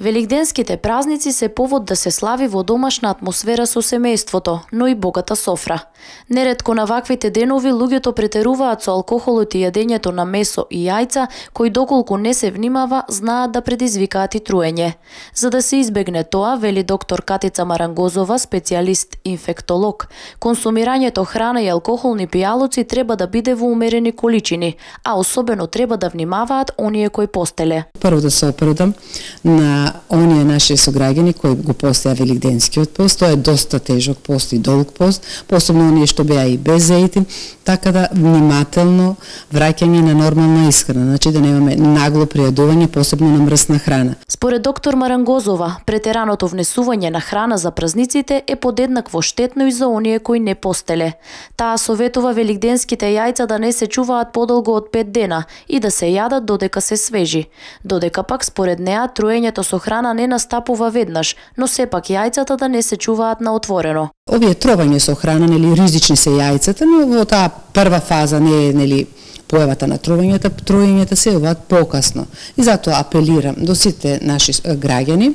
Великденските празници се повод да се слави во домашна атмосфера со семејството, но и богата софра. Неретко на ваквите денови луѓето претеруваат со алкохолот и јадењето на месо и јајца, кои доколку не се внимава, знаат да предизвикаат и труење. За да се избегне тоа, вели доктор Катица Марангозова, специјалист инфектолог, консумирањето храна и алкохолни пијалоци треба да биде во умерени количини, а особено треба да внимаваат оние кои постеле. Прво да се опредам на оние наши сограѓани кои го постеа великденскиот пост. Тоа е доста тежок пост и долг пост, посебно оние што беа и без зејтин, така да внимателно враќање на нормална исхрана, значи да немаме нагло пријадување, посебно на мрсна храна. Според доктор Марангозова, претераното внесување на храна за празниците е подеднакво штетно и за оние кои не постеле. Таа советува великденските јајца да не се чуваат подолго од 5 дена и да се јадат додека се свежи. Додека пак според неа труењето со храна не настапува веднаш, но сепак јајцата да не се чуваат на отворено. Овие тровање со храна, ризични се јајцата, но во таа прва фаза не е, појавата на труењата се јавуваат покасно. И затоа апелирам до сите наши граѓани,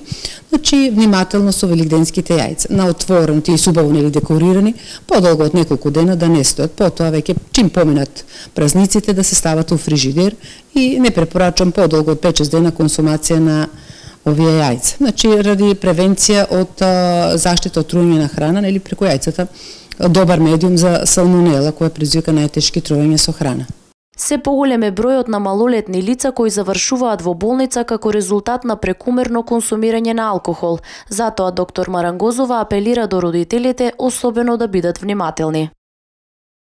значи внимателно со великденските јајца. На отворено, тие се убаво декорирани, подолго од неколку дена да не стојат, потоа веќе чим поминат празниците да се стават у фрижидер и не препорачувам подолго од 5-6 дена консумација на овие јајца. Значи, ради превенција од заштита од труење на храна, преку јајцата, добар медиум за салмонела, која предизвика најтешки труење со храна. Се поголем е бројот на малолетни лица кои завршуваат во болница како резултат на прекумерно консумирање на алкохол. Затоа доктор Марангозова апелира до родителите особено да бидат внимателни.